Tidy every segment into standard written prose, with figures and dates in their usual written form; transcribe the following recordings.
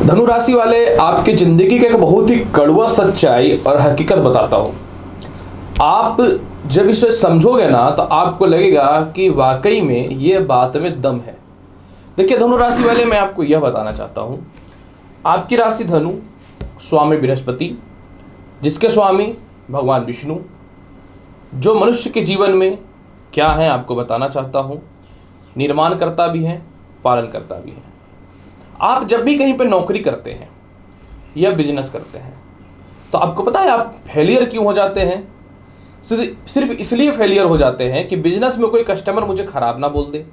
धनु राशि वाले, आपकी जिंदगी का एक बहुत ही कड़वा सच्चाई और हकीकत बताता हूं। आप जब इसे समझोगे ना तो आपको लगेगा कि वाकई में ये बात में दम है। देखिए धनु राशि वाले, मैं आपको यह बताना चाहता हूं, आपकी राशि धनु, स्वामी बृहस्पति, जिसके स्वामी भगवान विष्णु, जो मनुष्य के जीवन में क्या है आपको बताना चाहता हूं, निर्माण करता भी है, पालन करता भी है। आप जब भी कहीं पे नौकरी करते हैं या बिजनेस करते हैं तो आपको पता है आप फेलियर क्यों हो जाते हैं? सिर्फ इसलिए फेलियर हो जाते हैं कि बिजनेस में कोई कस्टमर मुझे खराब ना बोल दे,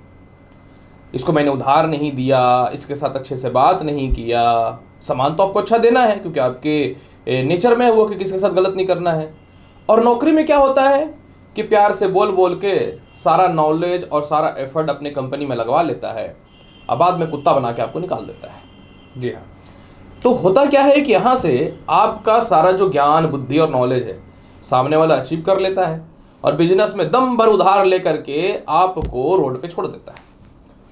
इसको मैंने उधार नहीं दिया, इसके साथ अच्छे से बात नहीं किया। सामान तो आपको अच्छा देना है क्योंकि आपके नेचर में है वो कि किसी के साथ गलत नहीं करना है। और नौकरी में क्या होता है कि प्यार से बोल बोल के सारा नॉलेज और सारा एफर्ट अपने कंपनी में लगवा लेता है, अब बाद में कुत्ता बना के आपको निकाल देता है। जी हाँ, तो होता क्या है कि यहाँ से आपका सारा जो ज्ञान, बुद्धि और नॉलेज है सामने वाला अचीव कर लेता है और बिजनेस में दम भर उधार लेकर के आपको रोड पे छोड़ देता है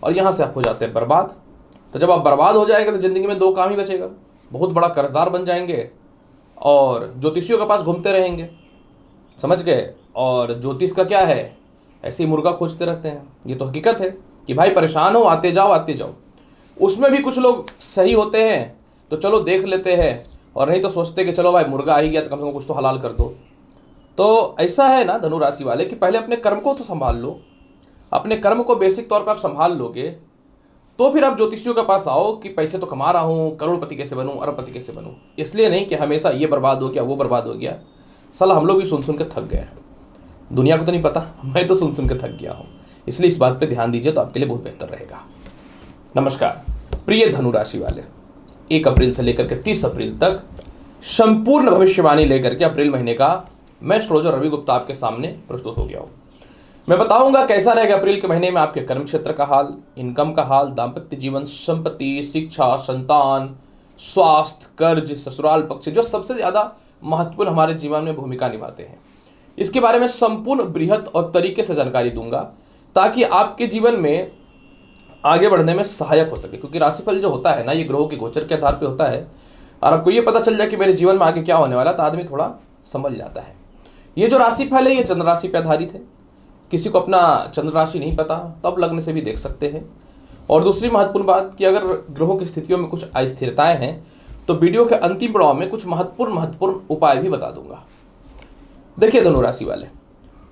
और यहाँ से आप हो जाते हैं बर्बाद। तो जब आप बर्बाद हो जाएंगे तो ज़िंदगी में दो काम ही बचेगा, बहुत बड़ा कर्जदार बन जाएंगे और ज्योतिषियों के पास घूमते रहेंगे, समझ गए। और ज्योतिष का क्या है, ऐसे ही मुर्गा खोजते रहते हैं। ये तो हकीकत है कि भाई परेशान हो, आते जाओ आते जाओ। उसमें भी कुछ लोग सही होते हैं तो चलो देख लेते हैं, और नहीं तो सोचते कि चलो भाई मुर्गा आ ही गया तो कम से कम कुछ तो हलाल कर दो। तो ऐसा है ना धनु राशि वाले कि पहले अपने कर्म को तो संभाल लो। अपने कर्म को बेसिक तौर पर आप संभाल लोगे तो फिर आप ज्योतिषियों के पास आओ कि पैसे तो कमा रहा हूँ, करोड़पति कैसे बनूँ, अरबपति कैसे बनूँ। इसलिए नहीं कि हमेशा ये बर्बाद हो गया, वो बर्बाद हो गया। साला हम लोग भी सुन के थक गए हैं, दुनिया को तो नहीं पता, मैं तो सुन के थक गया हूँ। इसलिए इस बात पे ध्यान दीजिए तो आपके लिए बहुत बेहतर रहेगा। नमस्कार प्रिय धनु राशि वाले, 1 अप्रैल से लेकर के 30 अप्रैल तक संपूर्ण भविष्यवाणी लेकर के अप्रैल महीने का मैं एस्ट्रोलॉजर रवि गुप्ता आपके सामने प्रस्तुत हो गया हूँ। मैं बताऊंगा कैसा रहेगा अप्रैल के महीने में आपके कर्म क्षेत्र का हाल, इनकम का हाल, दाम्पत्य जीवन, संपत्ति, शिक्षा, संतान, स्वास्थ्य, कर्ज, ससुराल पक्ष, जो सबसे ज़्यादा महत्वपूर्ण हमारे जीवन में भूमिका निभाते हैं। इसके बारे में संपूर्ण बृहत और तरीके से जानकारी दूंगा ताकि आपके जीवन में आगे बढ़ने में सहायक हो सके। क्योंकि राशिफल जो होता है ना, ये ग्रहों के गोचर के आधार पे होता है और आपको ये पता चल जाए कि मेरे जीवन में आगे क्या होने वाला, तो आदमी थोड़ा समझ जाता है। ये जो राशिफल है ये चंद्र राशि पर आधारित है। किसी को अपना चंद्र राशि नहीं पता तो आप लग्न से भी देख सकते हैं। और दूसरी महत्वपूर्ण बात कि अगर ग्रहों की स्थितियों में कुछ अस्थिरताएं हैं तो वीडियो के अंतिम पड़ाव में कुछ महत्वपूर्ण उपाय भी बता दूंगा। देखिए धनु राशि वाले,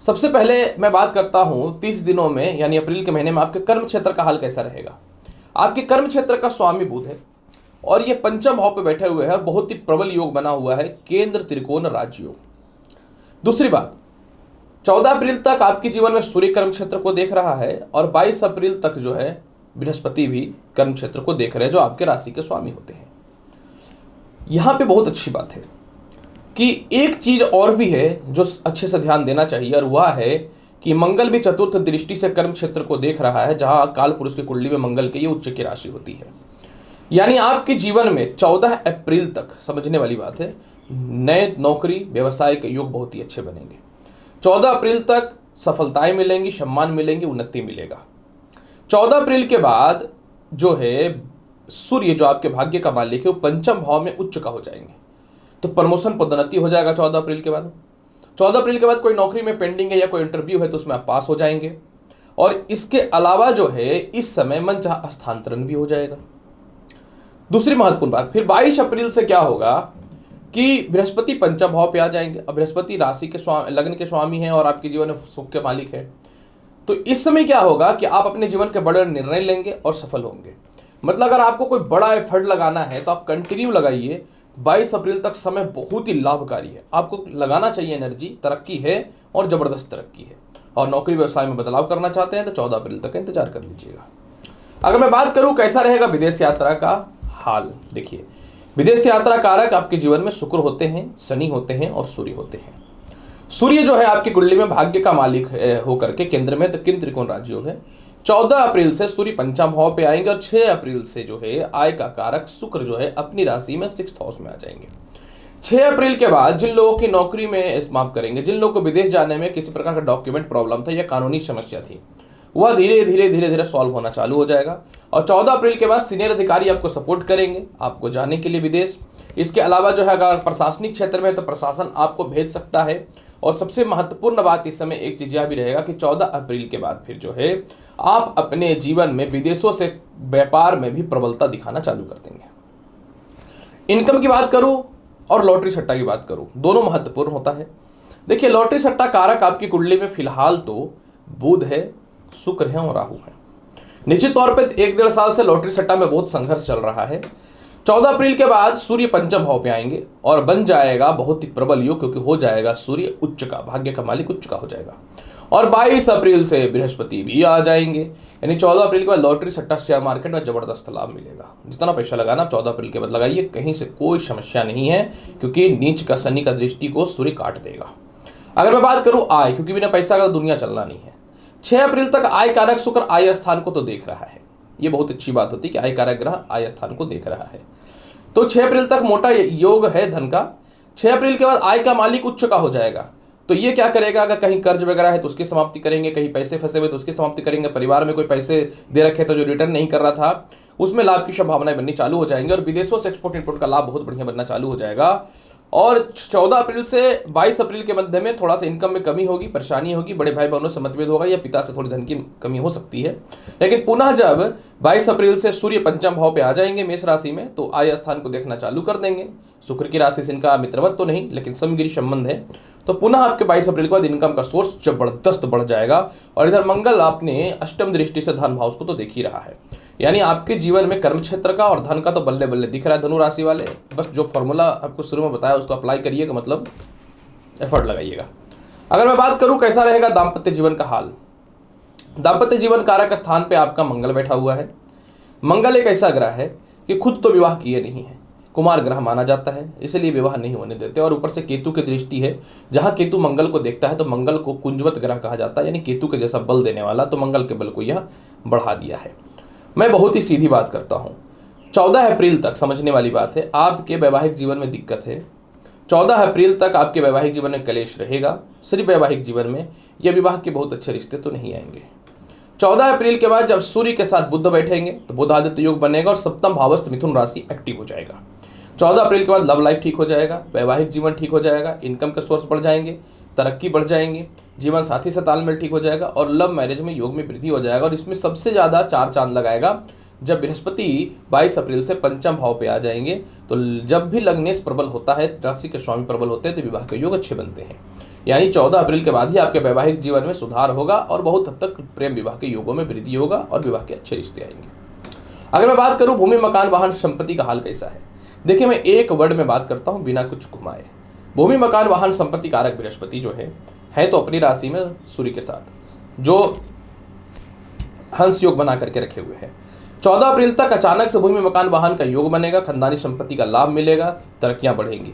सबसे पहले मैं बात करता हूं 30 दिनों में यानी अप्रैल के महीने में आपके कर्म क्षेत्र का हाल कैसा रहेगा। आपके कर्म क्षेत्र का स्वामी बुध है और ये पंचम भाव पे बैठे हुए हैं और बहुत ही प्रबल योग बना हुआ है, केंद्र त्रिकोण राजयोग। दूसरी बात, 14 अप्रैल तक आपके जीवन में सूर्य कर्म क्षेत्र को देख रहा है और 22 अप्रैल तक जो है बृहस्पति भी कर्म क्षेत्र को देख रहे हैं, जो आपके राशि के स्वामी होते हैं। यहां पे बहुत अच्छी बात है कि एक चीज और भी है जो अच्छे से ध्यान देना चाहिए, और वह है कि मंगल भी चतुर्थ दृष्टि से कर्म क्षेत्र को देख रहा है, जहां काल पुरुष की कुंडली में मंगल की ये उच्च की राशि होती है। यानी आपके जीवन में 14 अप्रैल तक, समझने वाली बात है, नए नौकरी व्यवसाय के योग बहुत ही अच्छे बनेंगे। 14 अप्रैल तक सफलताएं मिलेंगी, सम्मान मिलेंगी, उन्नति मिलेगा। 14 अप्रैल के बाद जो है सूर्य जो आपके भाग्य का मालिक है वो पंचम भाव में उच्च का हो जाएंगे, तो प्रमोशन पदोन्नति हो जाएगा 14 अप्रैल के बाद। 14 अप्रैल के बाद कोई नौकरी में पेंडिंग है या कोई इंटरव्यू है तो उसमें आप पास हो जाएंगे। और इसके अलावा जो है इस समय मनचाहा स्थानांतरण भी हो जाएगा। दूसरी महत्वपूर्ण बात, फिर 22 अप्रैल से क्या होगा कि बृहस्पति पंचम भाव पे आ जाएंगे। अब बृहस्पति राशि के लग्न के स्वामी हैं और आपके जीवन में सुख के मालिक है। तो इस समय क्या होगा कि आप अपने जीवन के बड़े निर्णय लेंगे और सफल होंगे। मतलब अगर आपको कोई बड़ा एफर्ट लगाना है तो आप कंटिन्यू लगाइए। 22 अप्रैल तक समय बहुत ही लाभकारी है, आपको लगाना चाहिए एनर्जी, तरक्की है और ज़बरदस्त तरक्की है। और नौकरी व्यवसाय में बदलाव करना चाहते हैं तो 14 अप्रैल तक इंतजार कर लीजिएगा। अगर मैं बात करूं कैसा रहेगा विदेश यात्रा का हाल, देखिए विदेश यात्रा कारक आपके जीवन में शुक्र होते हैं, शनि होते हैं और सूर्य होते हैं। सूर्य जो है आपकी कुंडली में भाग्य का मालिक होकर के केंद्र में, तो केंद्र त्रिकोण राजयोग है। 14 अप्रैल से सूर्य पंचम भाव पे आएंगे और 6 अप्रैल से जो है आय का कारक शुक्र जो है अपनी राशि में 6th हाउस में आ जाएंगे। 6 अप्रैल के बाद जिन लोगों की नौकरी में माफ करेंगे, जिन लोगों को विदेश जाने में किसी प्रकार का डॉक्यूमेंट प्रॉब्लम था या कानूनी समस्या थी, वह धीरे धीरे धीरे धीरे सॉल्व होना चालू हो जाएगा। और 14 अप्रैल के बाद सीनियर अधिकारी आपको सपोर्ट करेंगे आपको जाने के लिए विदेश। इसके अलावा जो है अगर प्रशासनिक क्षेत्र में है तो प्रशासन आपको भेज सकता है। और सबसे महत्वपूर्ण बात इस समय एक चीज़ यह भी रहेगा कि 14 अप्रैल के बाद फिर जो है आप अपने जीवन में विदेशों से व्यापार में भी प्रबलता दिखाना चालू कर देंगे। इनकम की बात करूं और लॉटरी सट्टा की बात करूं, दोनों महत्वपूर्ण होता है। देखिए, लॉटरी सट्टा कारक आपकी कुंडली में फिलहाल तो बुध है, शुक्र है और राहु है। निश्चित तौर पे 1-1.5 साल से लॉटरी सट्टा में बहुत संघर्ष चल रहा है। 14 अप्रैल के बाद सूर्य पंचम भाव पे आएंगे और बन जाएगा बहुत ही प्रबल योग, क्योंकि हो जाएगा सूर्य उच्च का, भाग्य का मालिक उच्च का हो जाएगा। और 22 अप्रैल से बृहस्पति भी आ जाएंगे, यानी 14 अप्रैल के बाद लॉटरी सट्टा शेयर मार्केट में जबरदस्त लाभ मिलेगा। जितना पैसा लगाना 14 अप्रैल के बाद लगाइए, कहीं से कोई समस्या नहीं है, क्योंकि नीच का शनि का दृष्टि को सूर्य काट देगा। अगर मैं बात करूं आय, क्योंकि बिना पैसा का दुनिया चलना नहीं है। 6 अप्रैल तक आय कारक शुक्र आय स्थान को तो देख रहा है, ये बहुत अच्छी बात होती है कि आय कारक ग्रह आय स्थान को देख रहा है। तो 6 अप्रैल तक मोटा योग है धन का। 6 अप्रैल के बाद आय का मालिक उच्च का हो जाएगा, तो ये क्या करेगा, अगर कहीं कर्ज वगैरह है तो उसकी समाप्ति करेंगे, कहीं पैसे फंसे हुए तो उसकी समाप्ति करेंगे, परिवार में कोई पैसे दे रखे तो जो रिटर्न नहीं कर रहा था उसमें लाभ की संभावनाएं बननी चालू हो जाएंगी। और विदेशों से एक्सपोर्ट इंपोर्ट का लाभ बहुत बढ़िया बनना चालू हो जाएगा। और 14 अप्रैल से 22 अप्रैल के मध्य में थोड़ा सा इनकम में कमी होगी, परेशानी होगी, बड़े भाई बहनों से मतभेद होगा या पिता से थोड़ी धन की कमी हो सकती है। लेकिन पुनः जब 22 अप्रैल से सूर्य पंचम भाव पे आ जाएंगे मेष राशि में, तो आय स्थान को देखना चालू कर देंगे। शुक्र की राशि से इनका मित्रवत तो नहीं, लेकिन समगिरी संबंध है। तो पुनः आपके 22 अप्रैल के बाद इनकम का सोर्स जबरदस्त बढ़ जाएगा। और इधर मंगल आपने अष्टम दृष्टि से धन भाव को तो देख ही रहा है, यानी आपके जीवन में कर्म क्षेत्र का और धन का तो बल्ले बल्ले दिख रहा है। धनु राशि वाले बस जो फॉर्मूला आपको शुरू में बताया उसको अप्लाई करिएगा, मतलब एफर्ट लगाइएगा। अगर मैं बात करूं कैसा रहेगा दाम्पत्य जीवन का हाल, दाम्पत्य जीवन कारक स्थान पे आपका मंगल बैठा हुआ है। मंगल एक ऐसा ग्रह है कि खुद तो विवाह किए नहीं है, कुमार ग्रह माना जाता है, इसलिए विवाह नहीं होने देते। और ऊपर से केतु की दृष्टि है, जहां केतु मंगल को देखता है तो मंगल को कुंजवत ग्रह कहा जाता है, यानी केतु के जैसा बल देने वाला, तो मंगल के बल को यह बढ़ा दिया है। मैं बहुत ही सीधी बात करता हूं, 14 अप्रैल तक समझने वाली बात है, आपके वैवाहिक जीवन में दिक्कत है। 14 अप्रैल तक आपके वैवाहिक जीवन में कलेश रहेगा, सिर्फ वैवाहिक जीवन में, यह विवाह के बहुत अच्छे रिश्ते तो नहीं आएंगे। 14 अप्रैल के बाद जब सूर्य के साथ बुध बैठेंगे तो बुध आदित्य योग बनेगा और सप्तम भावस्थ मिथुन राशि एक्टिव हो जाएगा। 14 अप्रैल के बाद लव लाइफ ठीक हो जाएगा, वैवाहिक जीवन ठीक हो जाएगा, इनकम के सोर्स बढ़ जाएंगे, तरक्की बढ़ जाएंगी, जीवन साथी से तालमेल ठीक हो जाएगा और लव मैरिज में योग में वृद्धि हो जाएगा। और इसमें सबसे ज़्यादा 4 चांद लगाएगा जब बृहस्पति 22 अप्रैल से पंचम भाव पे आ जाएंगे। तो जब भी लग्नेश प्रबल होता है, राशि के स्वामी प्रबल होते हैं, तो विवाह के योग अच्छे बनते हैं। यानी 14 अप्रैल के बाद ही आपके वैवाहिक जीवन में सुधार होगा और बहुत हद तक प्रेम विवाह के योगों में वृद्धि होगा और विवाह के अच्छे रिश्ते आएंगे। अगर मैं बात करूं भूमि मकान वाहन संपत्ति का हाल कैसा है, देखिए मैं एक वर्ड में बात करता हूं बिना कुछ घुमाए। भूमि मकान वाहन संपत्ति कारक बृहस्पति जो है तो अपनी राशि में सूर्य के साथ जो हंस योग बना करके रखे हुए हैं। 14 अप्रैल तक अचानक से भूमि मकान वाहन का योग बनेगा, खानदानी संपत्ति का लाभ मिलेगा, तरक्कियां बढ़ेंगी।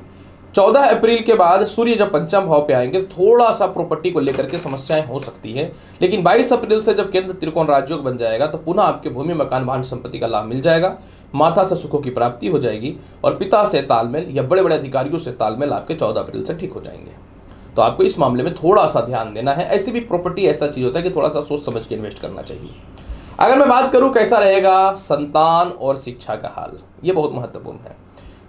14 अप्रैल के बाद सूर्य जब पंचम भाव पे आएंगे थोड़ा सा प्रॉपर्टी को लेकर के समस्याएं हो सकती हैं, लेकिन 22 अप्रैल से जब केंद्र त्रिकोण राजयोग बन जाएगा तो पुनः आपके भूमि मकान वाहन संपत्ति का लाभ मिल जाएगा, माता से सुखों की प्राप्ति हो जाएगी और पिता से तालमेल या बड़े बड़े अधिकारियों से तालमेल आपके 14 अप्रैल से ठीक हो जाएंगे। तो आपको इस मामले में थोड़ा सा ध्यान देना है। ऐसी भी प्रॉपर्टी ऐसा चीज़ होता है कि थोड़ा सा सोच समझ के इन्वेस्ट करना चाहिए। अगर मैं बात करूं कैसा रहेगा संतान और शिक्षा का हाल, ये बहुत महत्वपूर्ण है।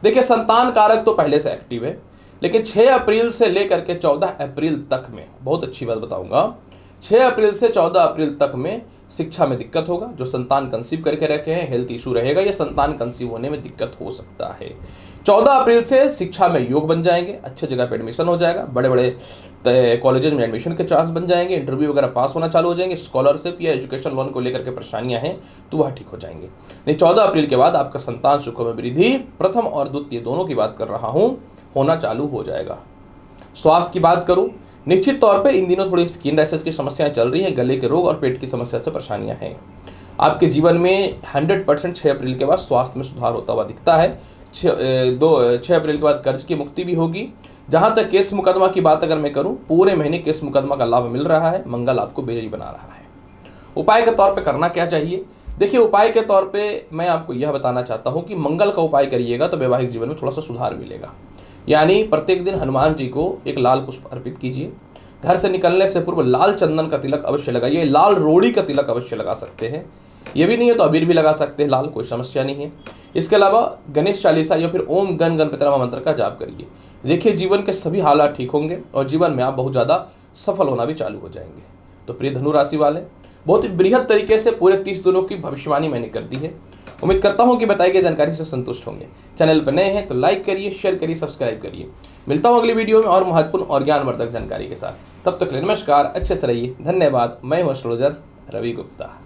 देखिए संतान कारक तो पहले से एक्टिव है, लेकिन 6 अप्रैल से लेकर के 14 अप्रैल तक में बहुत अच्छी बात बताऊंगा, 6 अप्रैल से 14 अप्रैल तक में शिक्षा में दिक्कत होगा। जो संतान कंसीव करके रखे हैं हेल्थ इशू रहेगा, या संतान कंसीव होने में दिक्कत हो सकता है। 14 अप्रैल से शिक्षा में योग बन जाएंगे, अच्छे जगह पे एडमिशन हो जाएगा, बड़े बड़े कॉलेजेस में एडमिशन के चांस बन जाएंगे, इंटरव्यू वगैरह पास होना चालू हो जाएंगे, स्कॉलरशिप या एजुकेशन लोन को लेकर के परेशानियां हैं तो वह ठीक हो जाएंगे। नहीं 14 अप्रैल के बाद आपका संतान सुखों में वृद्धि, प्रथम और द्वितीय दोनों की बात कर रहा हूं, होना चालू हो जाएगा। स्वास्थ्य की बात करूं, निश्चित तौर पे इन दिनों थोड़ी स्किन रैशेस की समस्याएं चल रही हैं, गले के रोग और पेट की समस्या से परेशानियां हैं। आपके जीवन में 100% 6 अप्रैल के बाद स्वास्थ्य में सुधार होता हुआ दिखता है। 6 अप्रैल के बाद कर्ज की मुक्ति भी होगी। जहां तक केस मुकदमा की बात अगर मैं करूं, पूरे महीने केस मुकदमा का लाभ मिल रहा है, मंगल आपको विजयी बना रहा है। उपाय के तौर पे करना क्या चाहिए, देखिए उपाय के तौर पे मैं आपको यह बताना चाहता हूं कि मंगल का उपाय करिएगा तो वैवाहिक जीवन में थोड़ा सा सुधार मिलेगा। यानी प्रत्येक दिन हनुमान जी को एक लाल पुष्प अर्पित कीजिए। घर से निकलने से पूर्व लाल चंदन का तिलक अवश्य लगाइए, लाल रोड़ी का तिलक अवश्य लगा सकते हैं। ये भी नहीं है तो अबीर भी लगा सकते हैं लाल, कोई समस्या नहीं है। इसके अलावा गणेश चालीसा या फिर ओम गण गणपति नमः मंत्र का जाप करिए। देखिए जीवन के सभी हालात ठीक होंगे और जीवन में आप बहुत ज़्यादा सफल होना भी चालू हो जाएंगे। तो प्रिय धनु राशि वाले, बहुत ही बृहद तरीके से पूरे 30 दिनों की भविष्यवाणी मैंने कर दी है। उम्मीद करता हूं कि बताई गई जानकारी से संतुष्ट होंगे। चैनल पर नए हैं तो लाइक करिए, शेयर करिए, सब्सक्राइब करिए। मिलता हूं अगली वीडियो में और महत्वपूर्ण और ज्ञानवर्धक जानकारी के साथ। तब तक के लिए नमस्कार, अच्छे से रहिए, धन्यवाद। मैं हूं एस्ट्रोलॉजर रवि गुप्ता।